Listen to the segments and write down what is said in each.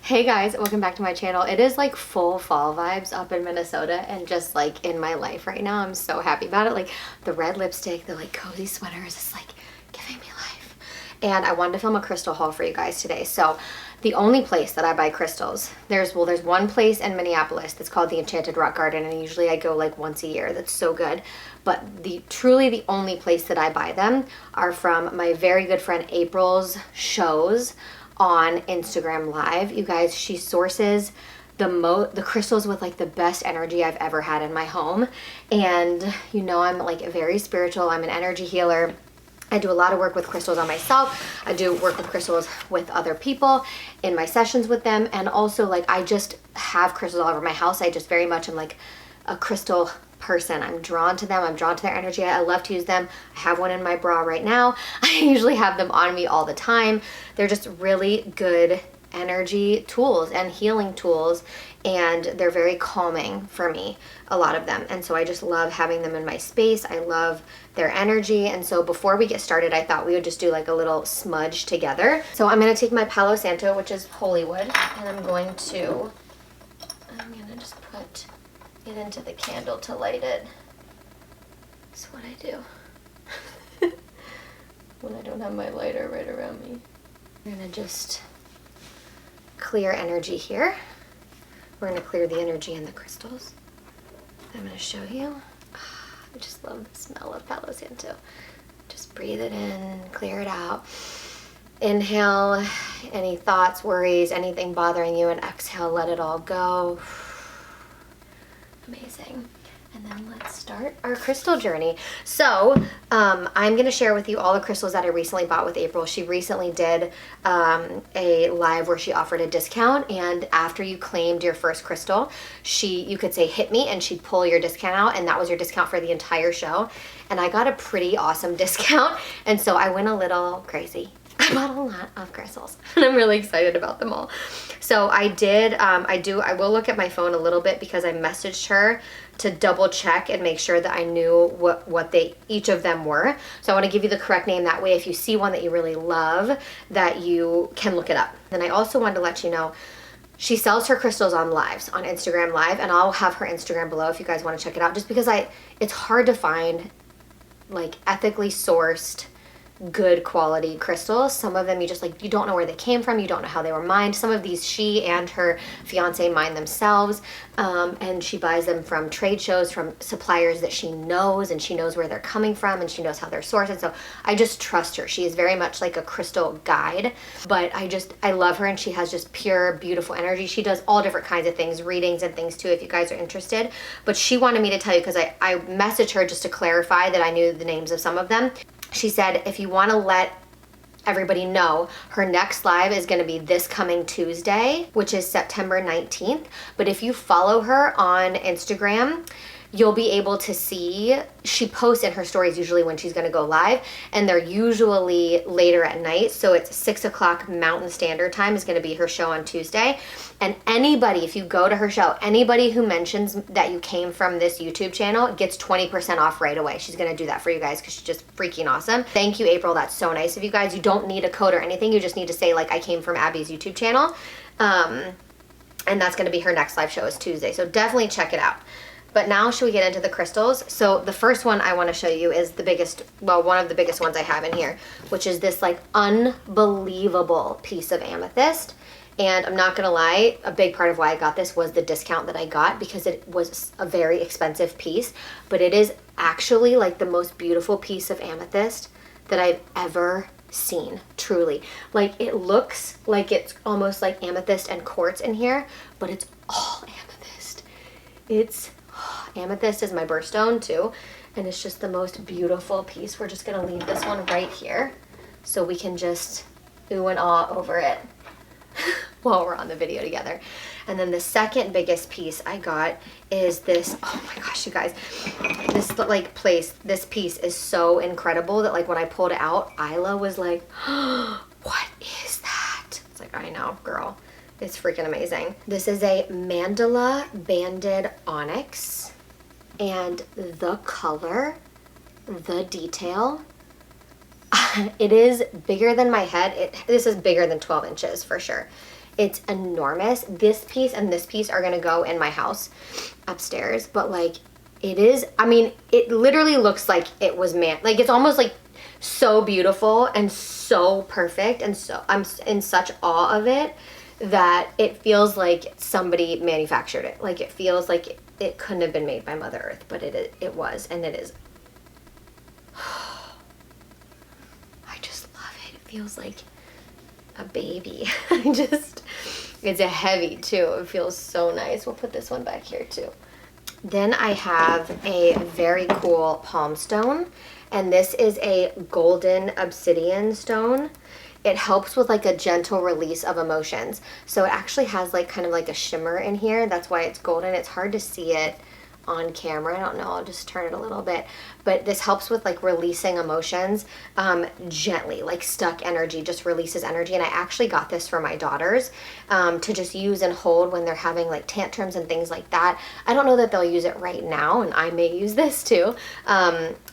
Hey guys, welcome back to my channel. It is like full fall vibes up in Minnesota and just like in my life right now. I'm so happy about it. Like the red lipstick, the like cozy sweaters, it's like giving me life. And I wanted to film a crystal haul for you guys today. So the only place that I buy crystals, there's one place in Minneapolis that's called the Enchanted Rock Garden, and usually I go like once a year. That's so good. But truly the only place that I buy them are from my very good friend April's shows on Instagram Live. You guys, she sources the crystals with like the best energy I've ever had in my home. And you know, I'm like very spiritual. I'm an energy healer. I do a lot of work with crystals on myself. I do work with crystals with other people in my sessions with them. And also like I just have crystals all over my house. I just very much am like a crystal person. I'm drawn to them. I'm drawn to their energy. I love to use them. I have one in my bra right now. I usually have them on me all the time. They're just really good energy tools and healing tools, and they're very calming for me, a lot of them. And so I just love having them in my space. I love their energy. And so before we get started, I thought we would just do like a little smudge together. So I'm going to take my Palo Santo, which is holy wood, and I'm going to just put it into the candle to light it. That's what I do when I don't have my lighter right around me. I'm gonna just clear energy here. We're gonna clear the energy in the crystals. I'm gonna show you. I just love the smell of Palo Santo. Just breathe it in, clear it out. Inhale any thoughts, worries, anything bothering you, and exhale, let it all go. Amazing. And then let's start our crystal journey. So I'm going to share with you all the crystals that I recently bought with April. She recently did a live where she offered a discount, and after you claimed your first crystal, you could say hit me and she'd pull your discount out, and that was your discount for the entire show. And I got a pretty awesome discount, and so I went a little crazy. I bought a lot of crystals and I'm really excited about them all. So I will look at my phone a little bit because I messaged her to double check and make sure that I knew what each of them were. So I want to give you the correct name. That way, if you see one that you really love, that you can look it up. Then I also wanted to let you know, she sells her crystals on lives, on Instagram Live, and I'll have her Instagram below if you guys want to check it out, just because it's hard to find like ethically sourced good quality crystals. Some of them you don't know where they came from, you don't know how they were mined. Some of these she and her fiance mine themselves, and she buys them from trade shows, from suppliers that she knows, and she knows where they're coming from, and she knows how they're sourced. And so I just trust her. She is very much like a crystal guide, but I love her, and she has just pure, beautiful energy. She does all different kinds of things, readings and things too, if you guys are interested. But she wanted me to tell you, because I messaged her just to clarify that I knew the names of some of them. She said, if you want to let everybody know, her next live is going to be this coming Tuesday, which is September 19th. But if you follow her on Instagram, you'll be able to see, she posts in her stories usually when she's going to go live, and they're usually later at night. So it's 6 o'clock Mountain Standard Time is going to be her show on Tuesday. And anybody, if you go to her show, anybody who mentions that you came from this YouTube channel gets 20% off right away. She's going to do that for you guys because she's just freaking awesome. Thank you, April. That's so nice of you guys. You don't need a code or anything. You just need to say like, I came from Abby's YouTube channel. And that's going to be her next live show is Tuesday. So definitely check it out. But now should we get into the crystals? So the first one I want to show you is one of the biggest ones I have in here, which is this like unbelievable piece of amethyst. And I'm not gonna lie, a big part of why I got this was the discount that I got, because it was a very expensive piece, but it is actually like the most beautiful piece of amethyst that I've ever seen, truly. Like it looks like it's almost like amethyst and quartz in here, but it's all amethyst. Amethyst is my birthstone too, and it's just the most beautiful piece. We're just gonna leave this one right here so we can just ooh and ah over it while we're on the video together. And then the second biggest piece I got is this, oh my gosh, you guys, this piece is so incredible that like when I pulled it out, Isla was like, oh, what is that? It's like, I know, girl. It's freaking amazing. This is a mandala banded onyx, and the color, the detail, it is bigger than my head. This is bigger than 12 inches for sure. It's enormous. This piece and this piece are gonna go in my house upstairs, but like it is, I mean, it literally looks like it was like it's almost like so beautiful and so perfect, and so I'm in such awe of it that it feels like somebody manufactured it. Like it feels like it couldn't have been made by Mother Earth, but it was, and it is. I just love it. It feels like a baby. It's a heavy too. It feels so nice. We'll put this one back here too. Then I have a very cool palm stone, and this is a golden obsidian stone. It helps with like a gentle release of emotions. So it actually has like kind of like a shimmer in here. That's why it's golden. It's hard to see it on camera. I don't know, I'll just turn it a little bit. But this helps with like releasing emotions gently, like stuck energy, just releases energy. And I actually got this for my daughters to just use and hold when they're having like tantrums and things like that. I don't know that they'll use it right now, and I may use this too.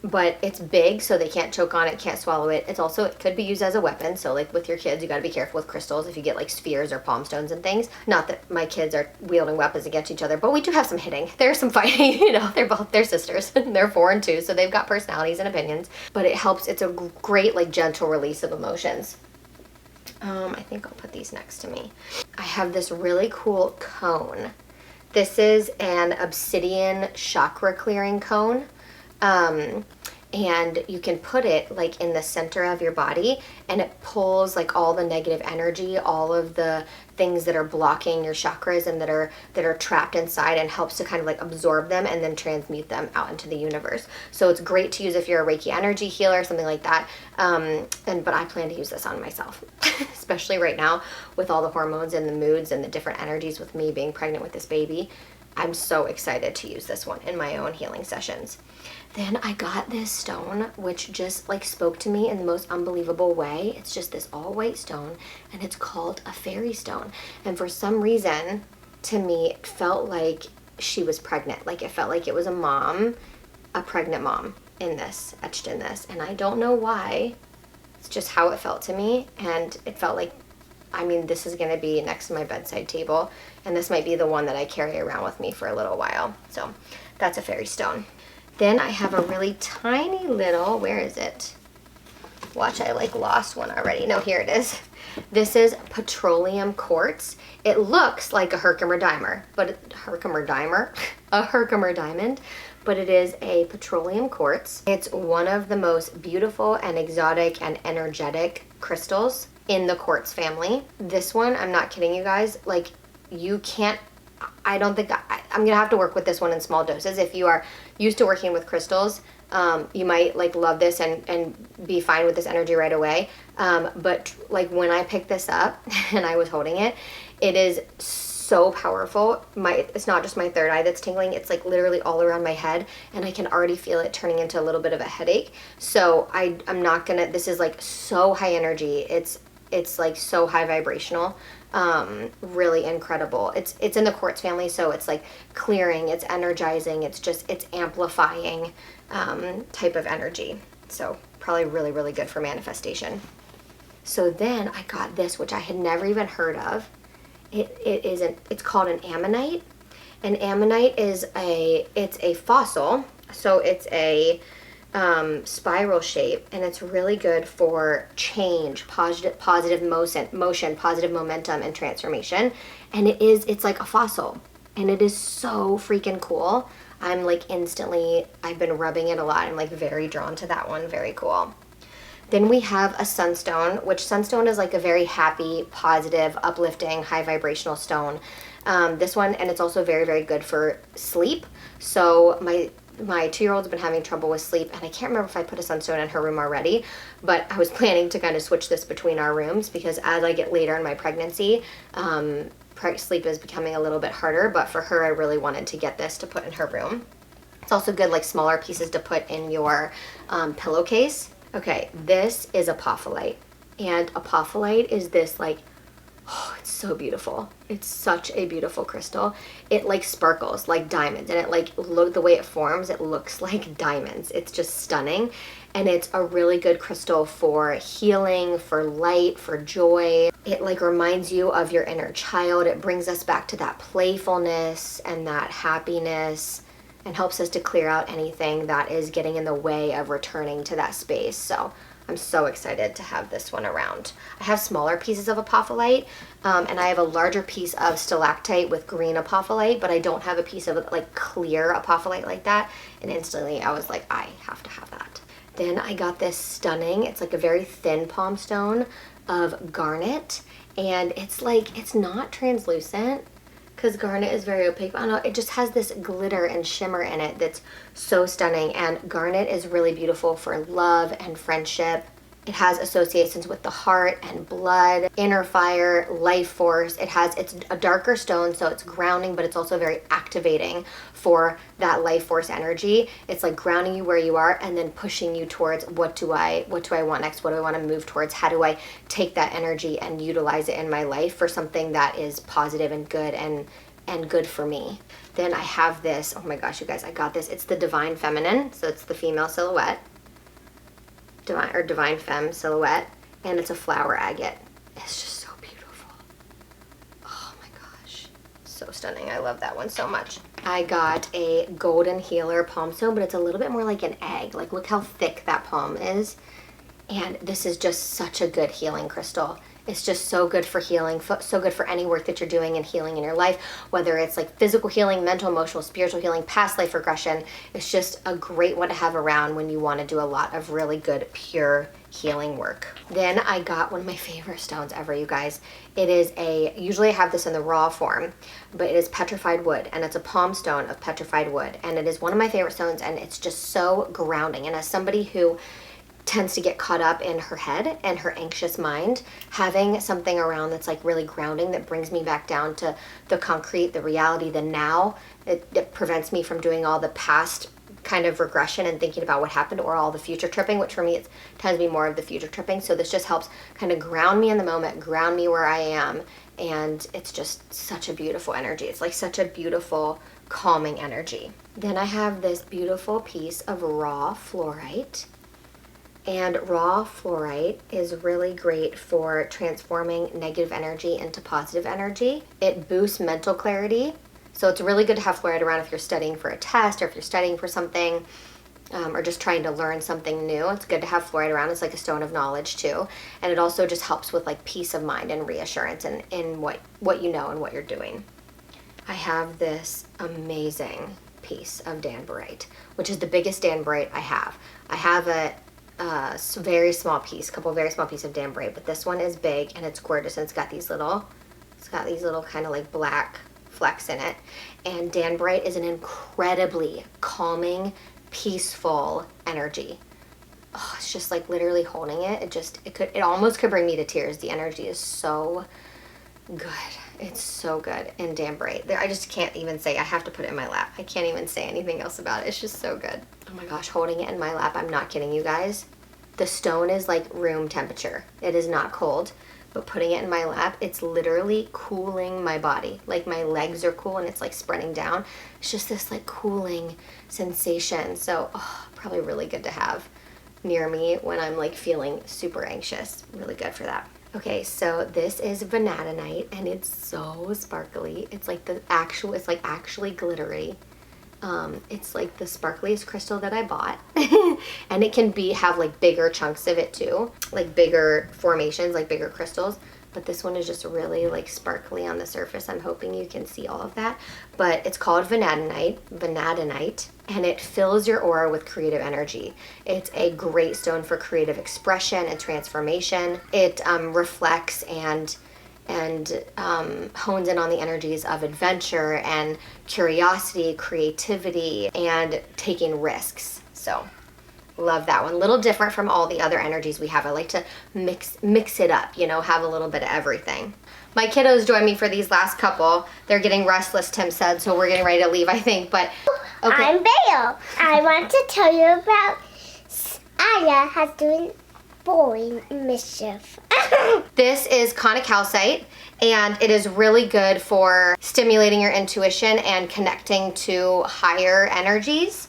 But it's big, so they can't choke on it, can't swallow it. It's also, it could be used as a weapon. So like with your kids, you gotta be careful with crystals if you get like spheres or palm stones and things. Not that my kids are wielding weapons against each other, but we do have some hitting. There's some fighting, you know, they're sisters. They're 4 and 2, so they've got personalities and opinions. But it helps, it's a great like gentle release of emotions. I think I'll put these next to me. I have this really cool cone. This is an obsidian chakra clearing cone. And you can put it like in the center of your body, and it pulls like all the negative energy, all of the things that are blocking your chakras and that are trapped inside, and helps to kind of like absorb them and then transmute them out into the universe. So it's great to use if you're a Reiki energy healer or something like that. But I plan to use this on myself, especially right now with all the hormones and the moods and the different energies with me being pregnant with this baby. I'm so excited to use this one in my own healing sessions. Then I got this stone, which just like spoke to me in the most unbelievable way. It's just this all white stone, and it's called a fairy stone. And for some reason, to me, it felt like she was pregnant. Like it felt like it was a mom, a pregnant mom in this, etched in this. And I don't know why. It's just how it felt to me. And it felt like, I mean, this is gonna be next to my bedside table, and this might be the one that I carry around with me for a little while. So that's a fairy stone. Then I have a really tiny little, where is it? Watch, I like lost one already. No, here it is. This is petroleum quartz. It looks like a Herkimer diamond, a Herkimer diamond, but it is a petroleum quartz. It's one of the most beautiful and exotic and energetic crystals in the quartz family. This one, I'm not kidding you guys, like you can't, I don't think, I'm gonna have to work with this one in small doses. If you are used to working with crystals, you might like love this and be fine with this energy right away. But like when I picked this up and I was holding it, it is so powerful. It's not just my third eye that's tingling, it's like literally all around my head, and I can already feel it turning into a little bit of a headache. So I'm not gonna, this is like so high energy. It's like so high vibrational. Really incredible. It's in the quartz family, so it's like clearing, it's energizing, it's amplifying type of energy. So probably really, really good for manifestation. So then I got this, which I had never even heard of. It's called an ammonite. An ammonite is it's a fossil, so it's a spiral shape, and it's really good for change, positive motion, positive momentum, and transformation. And it's like a fossil, and it is so freaking cool. I'm like I've been rubbing it a lot. I'm like very drawn to that one. Very cool. Then we have a sunstone, which sunstone is like a very happy, positive, uplifting, high vibrational stone. This one, and it's also very, very good for sleep. So my 2-year-old's been having trouble with sleep, and I can't remember if I put a sunstone in her room already, but I was planning to kind of switch this between our rooms, because as I get later in my pregnancy, sleep is becoming a little bit harder. But for her, I really wanted to get this to put in her room. It's also good, like smaller pieces to put in your pillowcase. Okay, this is apophyllite, and apophyllite is this like Oh, it's so beautiful. It's such a beautiful crystal. It like sparkles like diamonds, and it like look the way it forms, it looks like diamonds. It's just stunning. And it's a really good crystal for healing, for light, for joy. It like reminds you of your inner child. It brings us back to that playfulness and that happiness, and helps us to clear out anything that is getting in the way of returning to that space. So I'm so excited to have this one around. I have smaller pieces of apophyllite, and I have a larger piece of stalactite with green apophyllite, but I don't have a piece of like clear apophyllite like that. And instantly I was like, I have to have that. Then I got this stunning, it's like a very thin palm stone of garnet, and it's like, it's not translucent because garnet is very opaque, but I don't know, it just has this glitter and shimmer in it that's so stunning. And garnet is really beautiful for love and friendship. It has associations with the heart and blood, inner fire, life force. It's a darker stone, so it's grounding, but it's also very activating for that life force energy. It's like grounding you where you are and then pushing you towards what do I want next? What do I want to move towards? How do I take that energy and utilize it in my life for something that is positive and good and good for me? Then I have this, oh my gosh, you guys, I got this. It's the Divine Feminine, so it's the female silhouette. Divine Femme silhouette, and it's a flower agate. It's just so beautiful. Oh my gosh, so stunning. I love that one so much. I got a Golden Healer palm stone, but it's a little bit more like an egg. Like, look how thick that palm is. And this is just such a good healing crystal. It's just so good for healing, so good for any work that you're doing and healing in your life, whether it's like physical healing, mental, emotional, spiritual healing, past life regression. It's just a great one to have around when you want to do a lot of really good, pure healing work. Then I got one of my favorite stones ever, you guys. It is usually I have this in the raw form, but it is petrified wood, and it's a palm stone of petrified wood. And it is one of my favorite stones, and it's just so grounding. And as somebody who tends to get caught up in her head and her anxious mind, having something around that's like really grounding, that brings me back down to the concrete, the reality, the now. It prevents me from doing all the past kind of regression and thinking about what happened, or all the future tripping, which for me it tends to be more of the future tripping. So this just helps kind of ground me in the moment, ground me where I am, and it's just such a beautiful energy. It's like such a beautiful calming energy. Then I have this beautiful piece of raw fluorite. And raw fluorite is really great for transforming negative energy into positive energy. It boosts mental clarity. So it's really good to have fluorite around if you're studying for a test, or if you're studying for something, or just trying to learn something new. It's good to have fluorite around. It's like a stone of knowledge too. And it also just helps with like peace of mind and reassurance in what you know and what you're doing. I have this amazing piece of danburite, which is the biggest danburite I have. I have a very small piece, couple very small pieces of danburite, but this one is big and it's gorgeous, and it's got these little kind of like black flecks in it. And danburite is an incredibly calming, peaceful energy. Oh, it's just like literally holding it. It almost could bring me to tears. The energy is so good. It's so good in danburite. I just can't even say. I have to put it in my lap. I can't even say anything else about it. It's just so good. Oh my gosh, holding it in my lap, I'm not kidding you guys. The stone is like room temperature. It is not cold, but putting it in my lap, it's literally cooling my body. Like my legs are cool and it's like spreading down. It's just this like cooling sensation. So probably really good to have near me when I'm like feeling super anxious. Really good for that. Okay, so this is vanadinite, and it's so sparkly. It's like actually glittery. It's like the sparkliest crystal that I bought. And it can have like bigger chunks of it too, like bigger formations, like bigger crystals. But this one is just really like sparkly on the surface. I'm hoping you can see all of that. But it's called vanadinite, and it fills your aura with creative energy. It's a great stone for creative expression and transformation. It reflects and hones in on the energies of adventure and curiosity, creativity, and taking risks. So love that one. A little different from all the other energies we have. I like to mix it up, have a little bit of everything. My kiddos joined me for these last couple. They're getting restless, Tim said, so we're getting ready to leave, I think. But okay. I'm Bale. I want to tell you about Aya has doing boring mischief. This is conocalcite, and it is really good for stimulating your intuition and connecting to higher energies.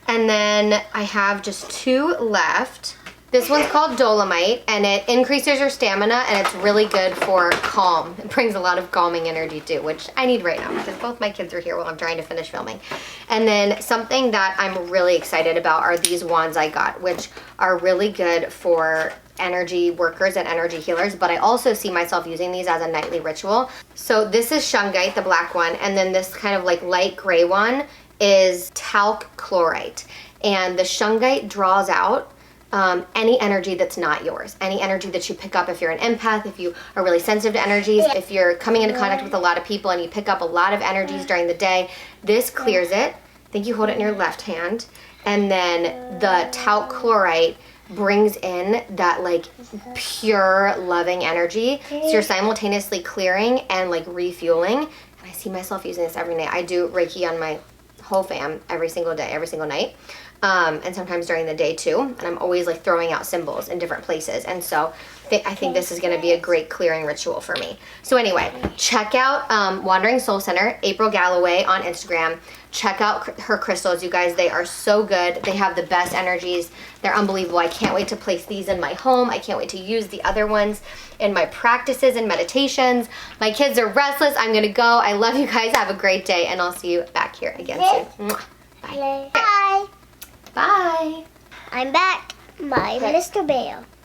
And then I have just 2 left. This one's called Dolomite, and it increases your stamina, and it's really good for calm. It brings a lot of calming energy too, which I need right now because both my kids are here while I'm trying to finish filming. And then something that I'm really excited about are these wands I got, which are really good for energy workers and energy healers, but I also see myself using these as a nightly ritual. So this is shungite, the black one, and then this kind of like light gray one is talc chlorite. And the shungite draws out any energy that's not yours, any energy that you pick up if you're an empath, if you are really sensitive to energies, if you're coming into contact with a lot of people and you pick up a lot of energies during the day. This clears it. I think you hold it in your left hand, and then the talc chlorite brings in that like pure loving energy, so you're simultaneously clearing and like refueling. And I see myself using this every night. I do Reiki on my whole fam every single day, every single night, and sometimes during the day too, and I'm always like throwing out symbols in different places, and so I think this is going to be a great clearing ritual for me. So anyway, check out Wandering Soul Center, April Galloway on Instagram. Check out her crystals, you guys. They are so good. They have the best energies. They're unbelievable. I can't wait to place these in my home. I can't wait to use the other ones in my practices and meditations. My kids are restless. I'm going to go. I love you guys. Have a great day, and I'll see you back here again soon. Mwah. Bye. Bye. Bye. I'm back. My Mr. Bear.